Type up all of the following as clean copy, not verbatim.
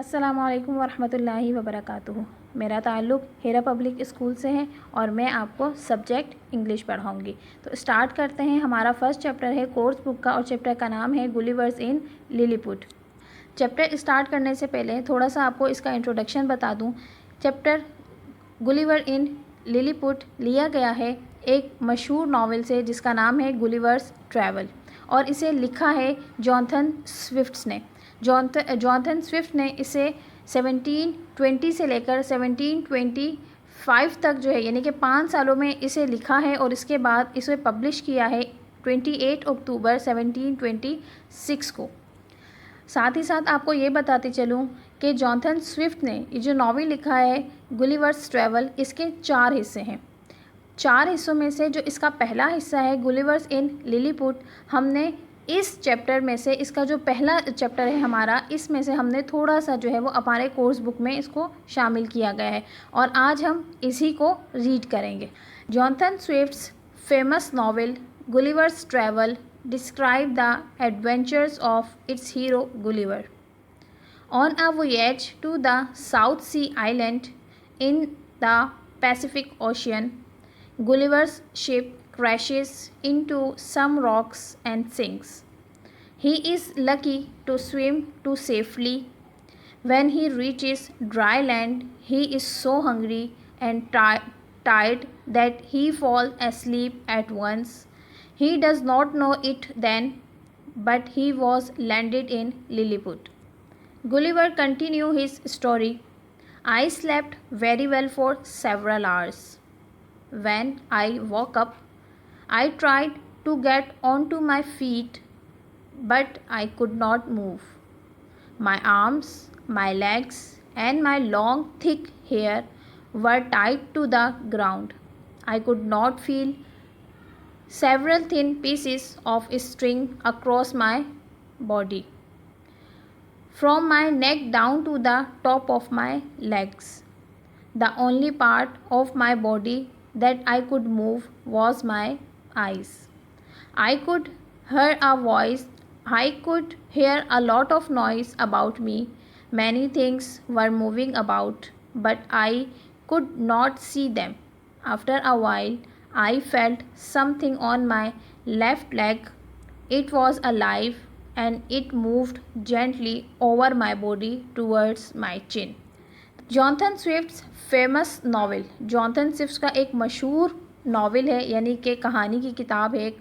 अस्सलामुअलैकुम वरहमतुल्लाहि वबरकातुहू। मेरा ताल्लुक़ हिरा पब्लिक स्कूल से है और मैं आपको सब्जेक्ट इंग्लिश पढ़ाऊँगी। तो स्टार्ट करते हैं। हमारा फर्स्ट चैप्टर है कोर्स बुक का और चैप्टर का नाम है गुलिवर्स इन लिलीपुट। चैप्टर स्टार्ट करने से पहले थोड़ा सा आपको इसका इंट्रोडक्शन बता दूँ। चैप्टर गुलिवर इन लिलीपुट लिया गया है एक मशहूर नावल से जिसका नाम है गुलिवर्स ट्रैवल और इसे लिखा है जॉनथन स्विफ्ट ने। जॉनथन स्विफ्ट ने इसे 1720 से लेकर 1725 तक जो है यानी कि 5 सालों में इसे लिखा है और इसके बाद इसे पब्लिश किया है 28 अक्टूबर 1726 को। साथ ही साथ आपको ये बताते चलूँ कि जॉनथन स्विफ्ट ने ये जो नॉवेल लिखा है गुलिवर्स ट्रैवल, इसके 4 हिस्से हैं। 4 हिस्सों में से जो इसका पहला हिस्सा है गुलिवर्स इन लिलीपुट, हमने इस चैप्टर में से इसका जो पहला चैप्टर है हमारा, इसमें से हमने थोड़ा सा जो है वो हमारे कोर्स बुक में इसको शामिल किया गया है और आज हम इसी को रीड करेंगे। Jonathan Swift's famous novel Gulliver's travel describe the adventures of its hero Gulliver. On a voyage to the South Sea Island in the Pacific Ocean, Gulliver's ship crashes into some rocks and sinks. He is lucky to swim to safely. When he reaches dry land, he is so hungry and tired that he falls asleep at once. He does not know it then, but he was landed in Lilliput. Gulliver continued his story. I slept very well for several hours. When I woke up, I tried to get onto my feet, but I could not move. My arms, my legs, and my long, thick hair were tied to the ground. I could not feel several thin pieces of string across my body, from my neck down to the top of my legs. The only part of my body that I could move was my eyes. I could hear a voice. I could hear a lot of noise about me. Many things were moving about, but I could not see them. After a while, I felt something on my left leg. It was alive and it moved gently over my body towards my chin. Jonathan Swift's famous novel, Jonathan Swift का एक मशहूर novel है यानी कि कहानी की किताब है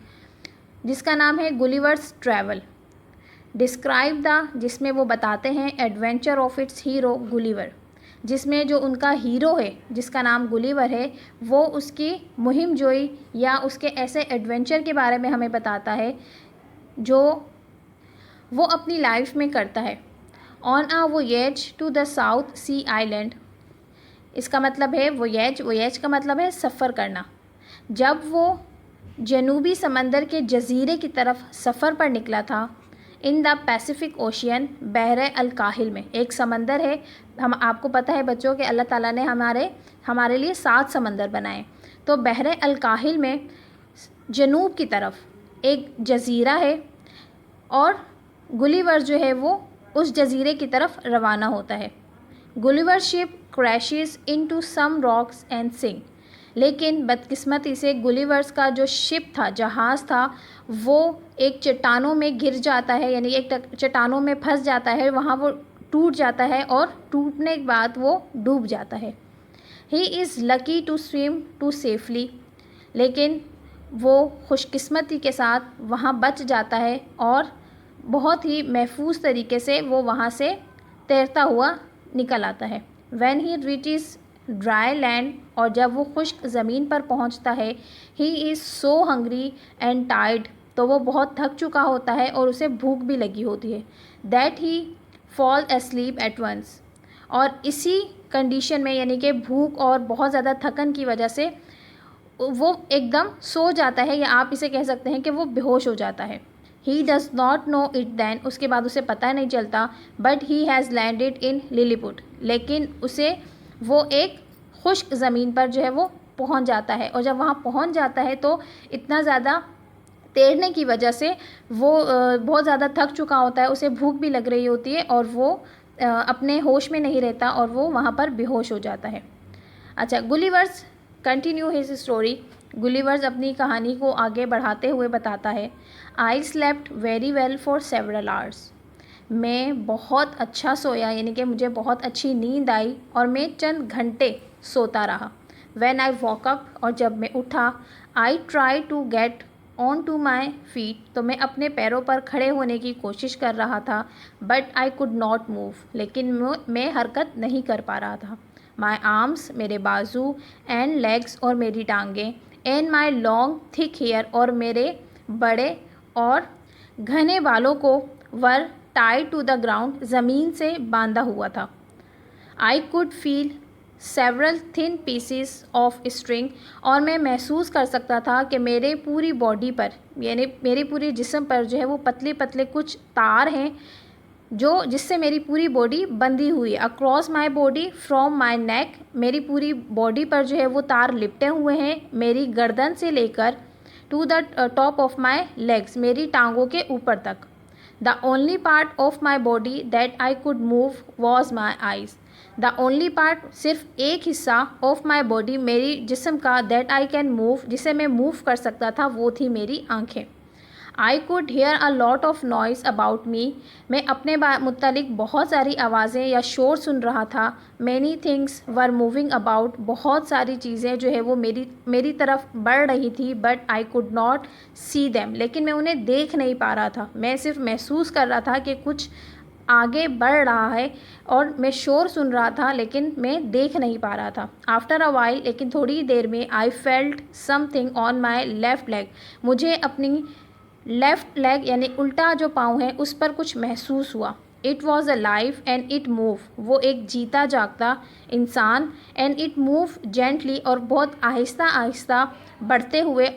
जिसका नाम है गुलिवर्स ट्रैवल। डिस्क्राइब द, जिसमें वो बताते हैं adventure of its hero Gulliver, जिसमें जो उनका हीरो है जिसका नाम गुलिवर है वो उसकी मुहिम जोई या उसके ऐसे एडवेंचर के बारे में हमें बताता है जो वो अपनी लाइफ में करता है। On a voyage to the South Sea island, इसका मतलब है वोयेज, वोयेज का मतलब है सफ़र करना। जब वो जनूबी समंदर के जजीरे की तरफ सफ़र पर निकला था, इन द पैसिफिक ओशियन, बहर अल-काहिल में एक समंदर है। हम आपको पता है बच्चों के अल्लाह ताला ने हमारे लिए 7 समंदर बनाए। तो बहर अल-काहिल में जनूब की तरफ एक जजीरा है और गुलिवर जो है वो उस जजीरे की तरफ रवाना होता है। Gulliver ship crashes into some rocks and sink, लेकिन बदकिस्मती से गुलिवर्स का जो शिप था, जहाज़ था, वो एक चट्टानों में गिर जाता है यानी एक चट्टानों में फंस जाता है, वहाँ वो टूट जाता है और टूटने के बाद वो डूब जाता है। He is lucky to swim to safely, लेकिन वो खुशकिस्मती के साथ वहाँ बच जाता है और बहुत ही महफूज तरीके से वो वहाँ से तैरता हुआ निकल आता है। When he reaches dry land, और जब वो खुश्क ज़मीन पर पहुंचता है, he is so hungry and tired, तो वो बहुत थक चुका होता है और उसे भूख भी लगी होती है। That he fall asleep at once, और इसी कंडीशन में यानी कि भूख और बहुत ज़्यादा थकन की वजह से वो एकदम सो जाता है, या आप इसे कह सकते हैं कि वो बेहोश हो जाता है। He does not know it then, उसके बाद उसे पता नहीं चलता, but he has landed in Lilliput, लेकिन उसे वो एक खुश्क ज़मीन पर जो है वो पहुंच जाता है। और जब वहाँ पहुंच जाता है तो इतना ज़्यादा तैरने की वजह से वो बहुत ज़्यादा थक चुका होता है, उसे भूख भी लग रही होती है और वो अपने होश में नहीं रहता और वो वहाँ पर बेहोश हो जाता है। अच्छा, Gulliver's continue his story. Gulliver's अपनी कहानी को आगे बढ़ाते हुए बताता है, I slept very well for several hours. मैं बहुत अच्छा सोया, यानी कि मुझे बहुत अच्छी नींद आई और मैं चंद घंटे सोता रहा। व्हेन आई वॉक अप, और जब मैं उठा, I try to get on to my feet, तो मैं अपने पैरों पर खड़े होने की कोशिश कर रहा था, but I could not move, लेकिन मैं हरकत नहीं कर पा रहा था। माई आर्म्स, मेरे बाजू, एंड लेग्स, और मेरी टांगें, and my long thick hair, और मेरे बड़े और घने बालों को, were tied to the ground, ज़मीन से बांधा हुआ था। I could feel several thin pieces of string, और मैं महसूस कर सकता था कि मेरे पूरी बॉडी पर, यानी मेरे पूरे जिस्म पर जो है वो पतले पतले कुछ तार हैं जो जिससे मेरी पूरी बॉडी बंधी हुई है। Across my body from my neck, मेरी पूरी बॉडी पर जो है वो तार लिपटे हुए हैं, मेरी गर्दन से लेकर to the top of my legs, मेरी टांगों के ऊपर तक। The only part of my body that I could move was my eyes. The only part, सिर्फ एक हिस्सा, ऑफ माई बॉडी, मेरी जिस्म का, दैट आई कैन मूव, जिसे मैं मूव कर सकता था, वो थी मेरी आँखें। I could hair a lot of noise about me, मैं अपने मुत्तलिक बहुत सारी आवाज़ें या शोर सुन रहा था। Many things were moving about, बहुत सारी चीज़ें जो है वो मेरी तरफ बढ़ रही थी, but I could not see them, लेकिन मैं उन्हें देख नहीं पा रहा था। मैं सिर्फ महसूस कर रहा था कि कुछ आगे बढ़ रहा है, और मैं शोर सुन रहा था लेकिन मैं देख नहीं पा रहा था। आफ्टर अ वाइल, लेकिन थोड़ी देर में, I felt something on my left leg, मुझे अपनी लेफ़्ट लेग यानी उल्टा जो पाँव है उस पर कुछ महसूस हुआ। It was a life and it move, वो एक जीता जागता इंसान, एंड इट मूव जेंटली, और बहुत आहिस्ता आहिस्ता बढ़ते हुए,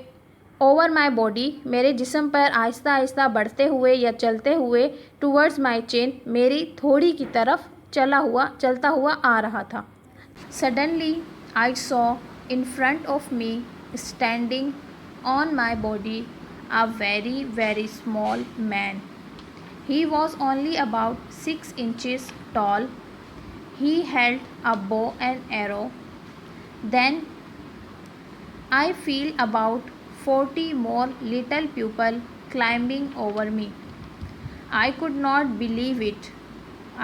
ओवर माई बॉडी, मेरे जिस्म पर आहिस्ता आहिस्ता बढ़ते हुए या चलते हुए, टूवर्ड्स माई चिन, मेरी थोड़ी की तरफ चलता हुआ आ रहा था। Suddenly I saw in front of me, standing on my body, a very very small man. He was only about 6 inches tall. He held a bow and arrow. Then I feel about 40 more little people climbing over me. I could not believe it.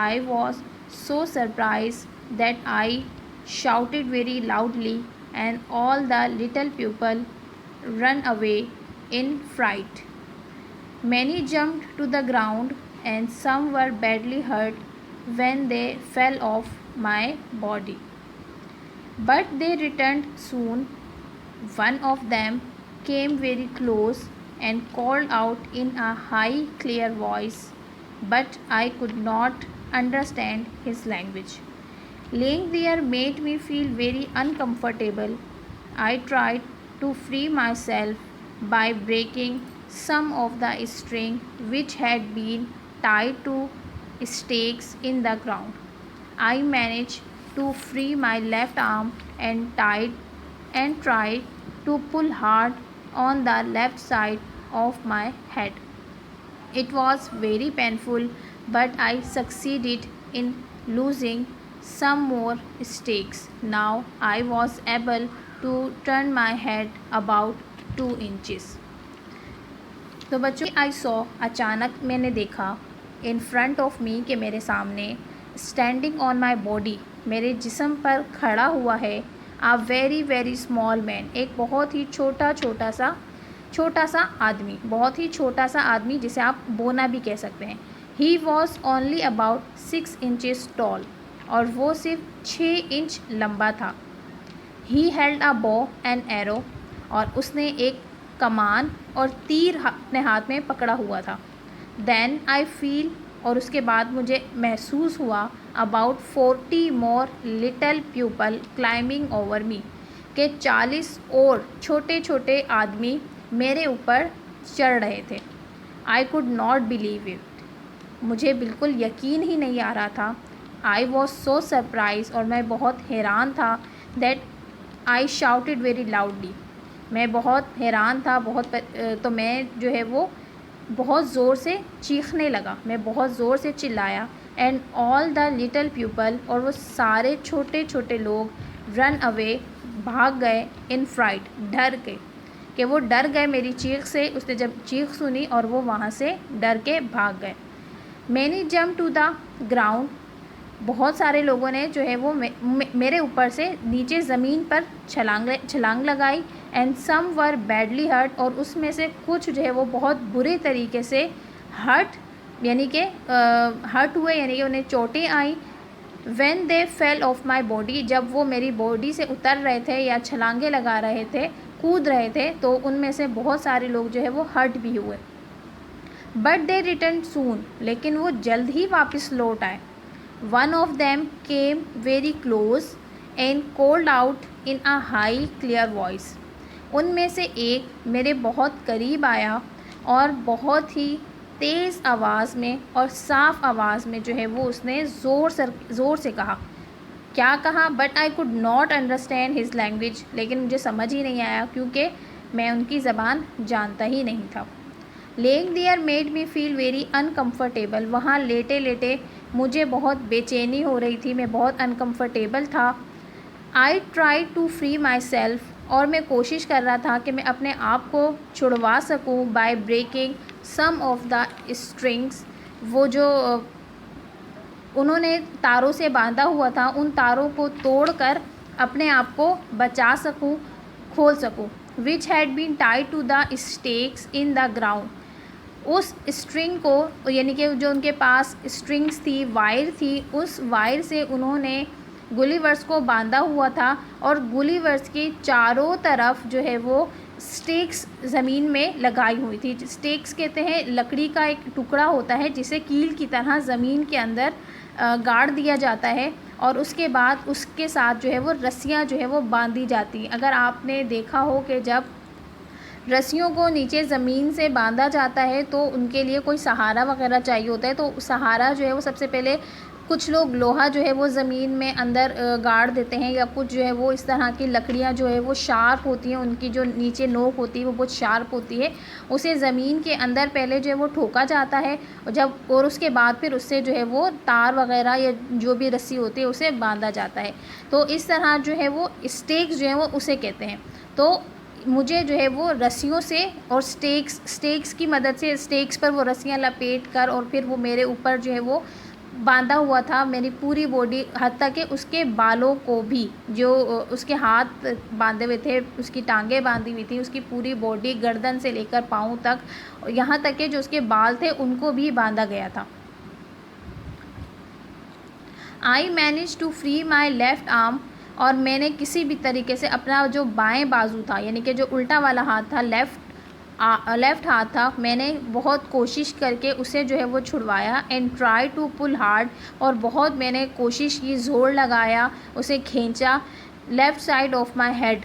I was so surprised that I shouted very loudly, and all the little people ran away in fright. Many jumped to the ground, and some were badly hurt when they fell off my body. But they returned soon. One of them came very close and called out in a high, clear voice, but I could not understand his language. Laying there made me feel very uncomfortable. I tried to free myself by breaking some of the string which had been tied to stakes in the ground. I managed to free my left arm and tried to pull hard on the left side of my head. It was very painful, but I succeeded in losing some more stakes. Now I was able to turn my head about 2 inches. तो बच्चों, I saw, अचानक मैंने देखा, in front of me, के मेरे सामने, standing on my body, मेरे जिस्म पर खड़ा हुआ है, आ वेरी वेरी स्मॉल मैन, एक बहुत ही छोटा सा आदमी, बहुत ही छोटा सा आदमी, जिसे आप बोना भी कह सकते हैं। He was only about 6 inches tall, और वो सिर्फ 6 इंच लंबा था। He held a bow and arrow, और उसने एक कमान और तीर अपने हाथ में पकड़ा हुआ था। देन आई फील, और उसके बाद मुझे महसूस हुआ, about 40 more little people climbing over me, के 40 और छोटे छोटे आदमी मेरे ऊपर चढ़ रहे थे। I could not believe it, मुझे बिल्कुल यकीन ही नहीं आ रहा था। आई वॉज सो सरप्राइज, और मैं बहुत हैरान था। That I shouted very loudly, मैं बहुत हैरान था, तो मैं जो है वो बहुत ज़ोर से चीखने लगा, मैं बहुत ज़ोर से चिल्लाया। And all the little people, और वो सारे छोटे छोटे लोग, रन अवे, भाग गए, इन फ्राइट, डर के, कि वो डर गए मेरी चीख से। उसने जब चीख सुनी और वो वहाँ से डर के भाग गए। Many jump to the ground, बहुत सारे लोगों ने जो है वो मेरे ऊपर से नीचे ज़मीन पर छलांग लगाई। And some were badly hurt, और उसमें से कुछ जो है वो बहुत बुरे तरीके से हर्ट यानी कि हर्ट हुए, यानी कि उन्हें चोटें आई। When they fell off my body, जब वो मेरी बॉडी से उतर रहे थे या छलांगे लगा रहे थे, कूद रहे थे, तो उनमें से बहुत सारे लोग जो है वो हर्ट भी हुए। बट दे रिटर्न सून, लेकिन वो जल्द ही वापस लौट आए। One of them came very close and called out in a high clear voice, उनमें से एक मेरे बहुत करीब आया और बहुत ही तेज़ आवाज़ में और साफ़ आवाज़ में जो है वो उसने ज़ोर से कहा। क्या कहा? But I could not understand his language, लेकिन मुझे समझ ही नहीं आया क्योंकि मैं उनकी ज़बान जानता ही नहीं था। Lying there made me feel very uncomfortable, वहाँ लेटे लेटे मुझे बहुत बेचैनी हो रही थी, मैं बहुत अनकम्फर्टेबल था। I try to free myself, और मैं कोशिश कर रहा था कि मैं अपने आप को छुड़वा सकूं by breaking some of the strings, वो जो उन्होंने तारों से बांधा हुआ था उन तारों को तोड़कर अपने आप को बचा सकूं, खोल सकूं। Which had been tied to the stakes in the ground, उस स्ट्रिंग को, यानी कि जो उनके पास स्ट्रिंग्स थी, वायर थी, उस वायर से उन्होंने गुलिवर्स को बांधा हुआ था और गुलिवर्स के चारों तरफ जो है वो स्टेक्स ज़मीन में लगाई हुई थी। स्टेक्स कहते हैं लकड़ी का एक टुकड़ा होता है जिसे कील की तरह ज़मीन के अंदर गाड़ दिया जाता है, और उसके बाद उसके साथ जो है वो रस्सियाँ जो है वो बांधी जाती हैं। अगर आपने देखा हो कि जब रस्सियों को नीचे ज़मीन से बांधा जाता है तो उनके लिए कोई सहारा वगैरह चाहिए होता है, तो सहारा जो है वो सबसे पहले कुछ लोग लोहा जो है वो ज़मीन में अंदर गाड़ देते हैं, या कुछ जो है वो इस तरह की लकड़ियाँ जो है वो शार्प होती हैं, उनकी जो नीचे नोक होती है वो बहुत शार्प होती है, उसे ज़मीन के अंदर पहले जो है वो ठोका जाता है, और उसके बाद फिर उससे जो है वो तार वगैरह या जो भी रस्सी होती है उसे बांधा जाता है। तो इस तरह जो है वो स्टेक्स जो है वो उसे कहते हैं। तो मुझे जो है वो रस्सियों से और स्टेक्स की मदद से, स्टेक्स पर वो रस्सियाँ लपेट कर और फिर वो मेरे ऊपर जो है वो बांधा हुआ था, मेरी पूरी बॉडी, हत्ता कि उसके बालों को भी, जो उसके हाथ बांधे हुए थे, उसकी टांगें बांधी हुई थी, उसकी पूरी बॉडी गर्दन से लेकर पाँव तक, यहाँ तक कि जो उसके बाल थे उनको भी बांधा गया था। I manage to free my left arm, और मैंने किसी भी तरीके से अपना जो बाएं बाजू था, यानी कि जो उल्टा वाला हाथ था, लेफ़्ट हाथ था, मैंने बहुत कोशिश करके उसे जो है वो छुड़वाया। And try to pull hard, और बहुत मैंने कोशिश की, ज़ोर लगाया, उसे खींचा। Left side of my head,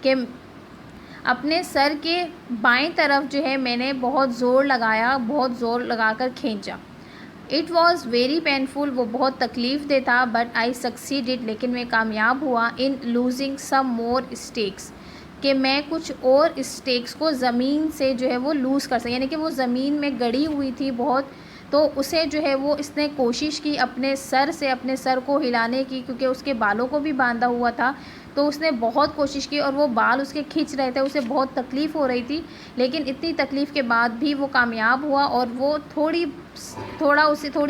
के अपने सर के बाएं तरफ जो है मैंने बहुत ज़ोर लगाया, बहुत ज़ोर लगाकर खींचा। इट वॉज़ वेरी पेनफुल, वो बहुत तकलीफ़ दे था, बट आई सक्सीडेड, लेकिन मैं कामयाब हुआ। इन लूजिंग सम मोर स्टेक्स, कि मैं कुछ और स्टेक्स को ज़मीन से जो है वो लूज़ कर सकें, यानी कि वो ज़मीन में गड़ी हुई थी बहुत, तो उसे जो है वो इसने कोशिश की अपने सर से अपने सर को हिलाने की, क्योंकि उसके बालों को भी बांधा हुआ था, तो उसने बहुत कोशिश की और वो बाल उसके खींच रहे थे, उसे बहुत तकलीफ़ हो रही थी, लेकिन इतनी तकलीफ़ के बाद भी वो कामयाब हुआ, और वो थोड़ी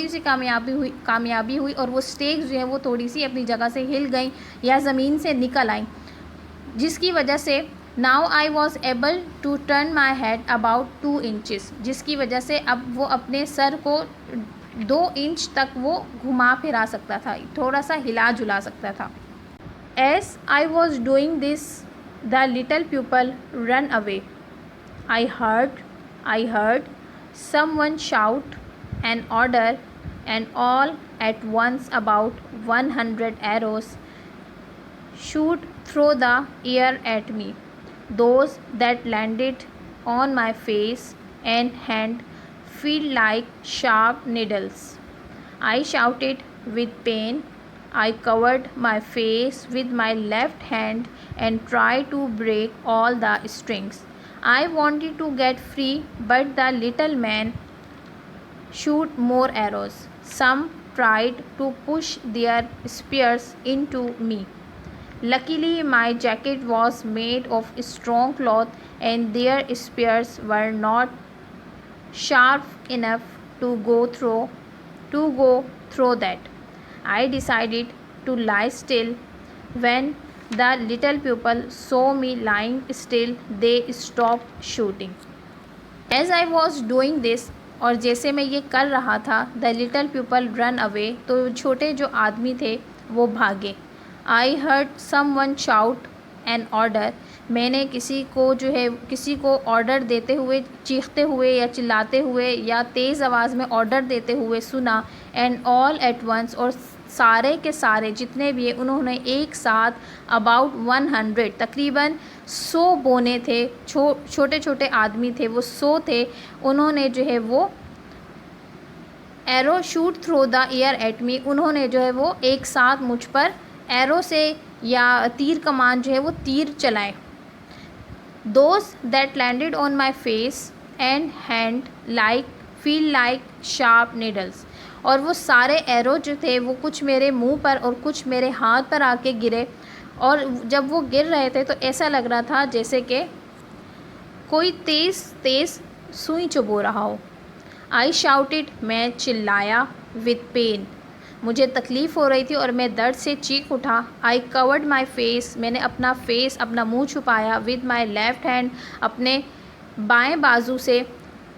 सी कामयाबी हुई और वो स्टेक्स जो है वो थोड़ी सी अपनी जगह से हिल गई या ज़मीन से निकल आई, जिसकी वजह से now I was able to turn my head about 2 inches, जिसकी वजह से अब वो अपने सर को 2 इंच तक वो घुमा फिरा सकता था, थोड़ा सा हिला जुला सकता था। As I was doing this the little people run away. I heard someone shout an order, and all at once about 100 arrows shoot through the air at me. Those that landed on my face and hand feel like sharp needles. I shouted with pain. I covered my face with my left hand and tried to break all the strings. I wanted to get free, but the little man shoot more arrows. Some tried to push their spears into me. Luckily, my jacket was made of strong cloth, and their spears were not sharp enough to go through that. I decided to lie still. When the little pupil saw me lying still, they stopped shooting. As I was doing this, और जैसे मैं ये कर रहा था, the little people run away, तो छोटे जो आदमी थे वो भागे. I heard someone shout an order, मैंने किसी को ऑर्डर देते हुए, चीखते हुए या चिल्लाते हुए या तेज़ आवाज़ में ऑर्डर देते हुए सुना. एंड ऑल एट वंस, और सारे के सारे जितने भी उन्होंने एक साथ अबाउट 100, तकरीबन 100 बोने थे, छोटे छोटे आदमी थे, वो 100 थे. उन्होंने जो है वो arrow shoot through the air at me, उन्होंने जो है वो एक साथ मुझ पर एरो से या तीर कमान जो है वो तीर चलाए. Those that landed on my face and hand feel like sharp needles, और वो सारे एरो जो थे वो कुछ मेरे मुंह पर और कुछ मेरे हाथ पर आके गिरे. और जब वो गिर रहे थे तो ऐसा लग रहा था जैसे कि कोई तेज़ सुई चुभो रहा हो. आई शाउटेड, मैं चिल्लाया. विद पेन, मुझे तकलीफ़ हो रही थी और मैं दर्द से चीख उठा. आई कवर्ड माई फेस, मैंने अपना मुंह छुपाया. विद माई लेफ़्ट हैंड, अपने बाएं बाजू से,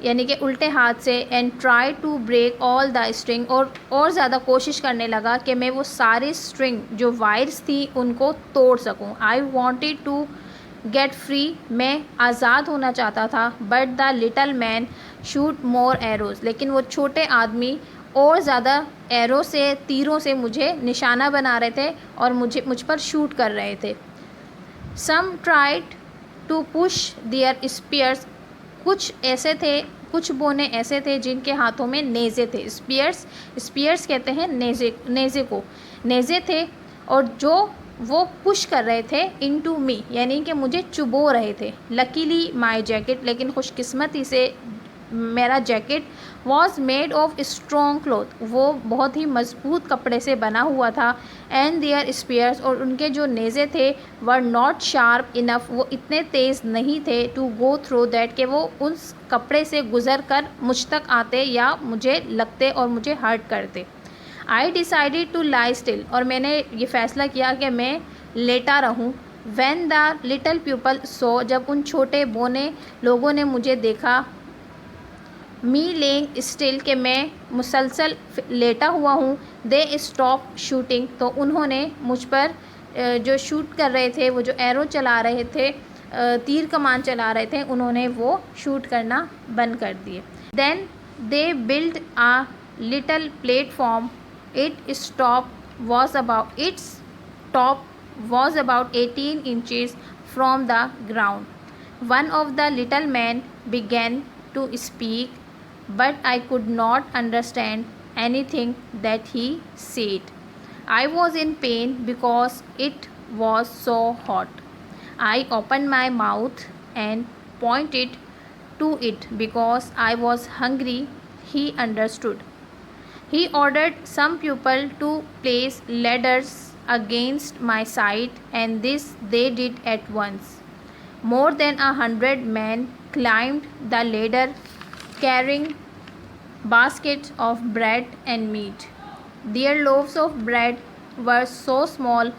यानी कि उल्टे हाथ से. And try to break all the string, और ज़्यादा कोशिश करने लगा कि मैं वो सारी स्ट्रिंग जो वायर्स थी उनको तोड़ सकूं. I wanted to get free, मैं आज़ाद होना चाहता था. But the little man shoot more arrows, लेकिन वो छोटे आदमी और ज़्यादा एरो से, तीरों से मुझे निशाना बना रहे थे और मुझ पर शूट कर रहे थे. Some tried to push their spears, कुछ बोने ऐसे थे जिनके हाथों में नेज़े थे. स्पीयर्स कहते हैं नेज़े थे, और जो वो पुश कर रहे थे इनटू मी, यानी कि मुझे चुबो रहे थे. लकीली माई जैकेट, लेकिन खुशकिस्मती से मेरा jacket was made of strong cloth, वो बहुत ही मजबूत कपड़े से बना हुआ था. एंड देयर स्पीयर्स, और उनके जो नेज़े थे, वर नॉट शार्प इनफ, वो इतने तेज़ नहीं थे. टू गो थ्रू दैट, कि वो उस कपड़े से गुज़र कर मुझ तक आते या मुझे लगते और मुझे हर्ट करते. I decided to lie still, और मैंने ये फ़ैसला किया कि मैं लेटा रहूं. When the little people saw, जब उन छोटे बोने लोगों ने मुझे देखा, मी लेइंग स्टिल, के मैं मुसलसल लेटा हुआ हूँ. दे स्टॉप शूटिंग, तो उन्होंने मुझ पर जो शूट कर रहे थे, वो जो एरो चला रहे थे, तीर कमान चला रहे थे, उन्होंने वो शूट करना बंद कर दिए. Then they build a little platform. its top was about 18 inches from the ground. One of the little men began to speak, but I could not understand anything that he said. I was in pain because it was so hot. I opened my mouth and pointed to it because I was hungry. He understood. He ordered some people to place ladders against my side, and this they did at once. More than 100 men climbed the ladder carrying baskets of bread and meat. Their loaves of bread were so small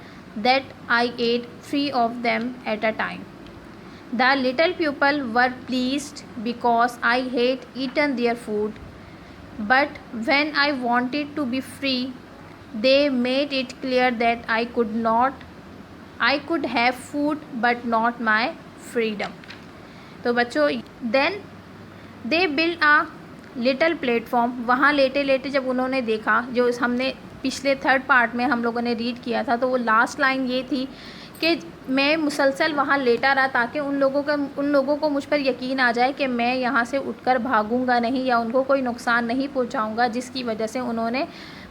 that I ate 3 of them at a time. The little people were pleased because I had eaten their food, but when I wanted to be free, they made it clear that I could have food but not my freedom. तो बच्चों, then they built a little platform. वहाँ लेटे लेटे जब उन्होंने देखा, जो हमने पिछले 3rd पार्ट में हम लोगों ने रीड किया था, तो वो लास्ट लाइन ये थी कि मैं मुसलसल वहाँ लेटा रहा ताकि उन लोगों को मुझ पर यकीन आ जाए कि मैं यहाँ से उठकर भागूंगा नहीं या उनको कोई नुकसान नहीं पहुँचाऊँगा, जिसकी वजह से उन्होंने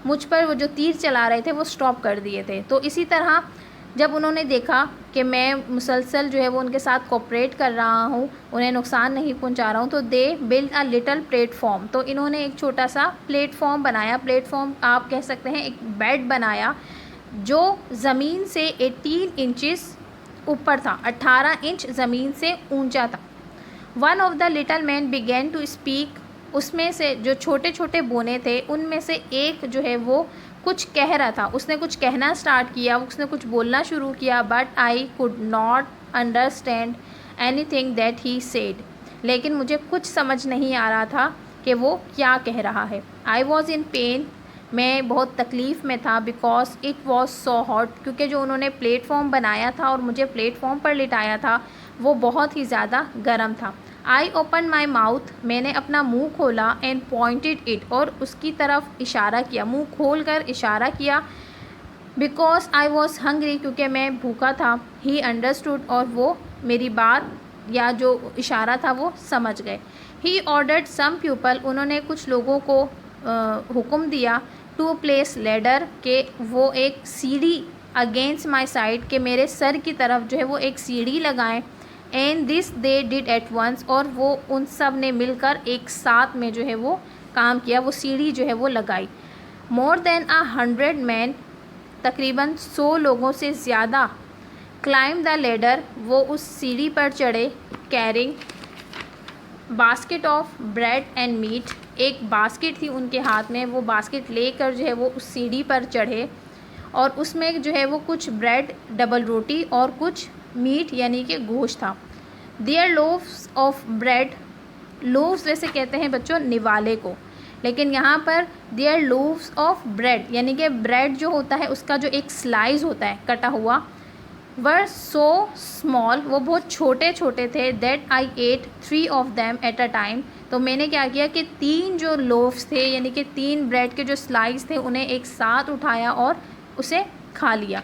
मुझ पर वो जो तीर चला रहे थे वो स्टॉप कर दिए थे. तो इसी तरह जब उन्होंने देखा कि मैं मुसलसल जो है वो उनके साथ कोऑपरेट कर रहा हूँ, उन्हें नुकसान नहीं पहुँचा रहा हूँ, तो they build a little platform, तो इन्होंने एक छोटा सा प्लेटफॉर्म बनाया। प्लेटफॉर्म आप कह सकते हैं एक बेड बनाया जो ज़मीन से 18 इंचेस ऊपर था, 18 इंच ज़मीन से ऊंचा था। One of the little man began to speak, उसमें से जो छोटे छोटे बोने थे उनमें से एक जो है वो कुछ कह रहा था, उसने कुछ कहना स्टार्ट किया, उसने कुछ बोलना शुरू किया। But I could not understand anything that he said, लेकिन मुझे कुछ समझ नहीं आ रहा था कि वो क्या कह रहा है। आई वॉज़ इन पेन, मैं बहुत तकलीफ़ में था। Because it was so hot, क्योंकि जो उन्होंने प्लेटफॉर्म बनाया था और मुझे प्लेटफॉर्म पर लिटाया था वो बहुत ही ज़्यादा गर्म था। आई ओपन माई माउथ, मैंने अपना मुंह खोला। एंड पॉइंटेड इट, और उसकी तरफ इशारा किया, मुंह खोल कर इशारा किया। बिकॉज आई वॉज़ हंग्री, क्योंकि मैं भूखा था। ही अंडरस्टूड, और वो मेरी बात या जो इशारा था वो समझ गए। ही ऑर्डर्ड सम पीपल, उन्होंने कुछ लोगों को हुक्म दिया टू प्लेस लेडर, के वो एक सीढ़ी अगेंस्ट माई साइड, के मेरे सर की तरफ जो है वो एक सीढ़ी लगाएं। And this they did at once, और वो उन सब ने मिलकर एक साथ में जो है वो काम किया, वो सीढ़ी जो है वो लगाई। मोर देन 100 मैन, तकरीबन 100 लोगों से ज़्यादा, क्लाइम द लेडर, वो उस सीढ़ी पर चढ़े। Carrying basket of bread and meat, एक बास्केट थी उनके हाथ में, वो बास्केट लेकर जो है वो उस सीढ़ी पर चढ़े, और उसमें जो है वो कुछ ब्रेड, डबल रोटी और कुछ मीट यानी कि गोश्त था। There loaves of bread, loaves वैसे कहते हैं बच्चों निवाले को, लेकिन यहाँ पर देयर लोव्स ऑफ ब्रेड यानी कि ब्रेड जो होता है उसका जो एक स्लाइस होता है कटा हुआ, वर सो स्मॉल, वो बहुत छोटे छोटे थे। That I ate 3 of them at a time, तो मैंने क्या किया कि 3 जो लोव्स थे यानी कि 3 ब्रेड के जो स्लाइस थे उन्हें एक साथ उठाया और उसे खा लिया।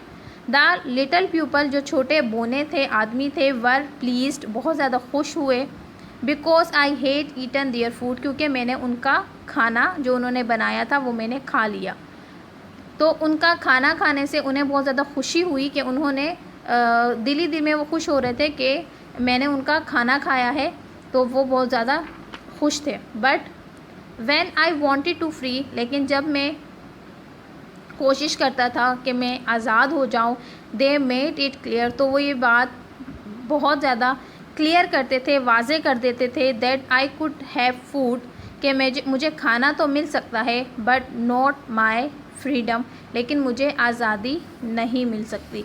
द लिटल पीपल, जो छोटे बोने थे, आदमी थे, वर प्लीज्ड, बहुत ज़्यादा खुश हुए। Because I had eaten their food, क्योंकि मैंने उनका खाना जो उन्होंने बनाया था वो मैंने खा लिया। तो उनका खाना खाने से उन्हें बहुत ज़्यादा खुशी हुई कि उन्होंने दिल ही दिल में वो खुश हो रहे थे कि मैंने उनका खाना खाया है, तो वो बहुत ज़्यादा खुश थे। But when I wanted to free, लेकिन जब मैं कोशिश करता था कि मैं आज़ाद हो जाऊं, दे मेड इट क्लियर, तो वो ये बात बहुत ज़्यादा क्लियर करते थे, वाजे कर देते थे। That I could have food, कि मुझे खाना तो मिल सकता है, बट नॉट माई फ्रीडम, लेकिन मुझे आज़ादी नहीं मिल सकती।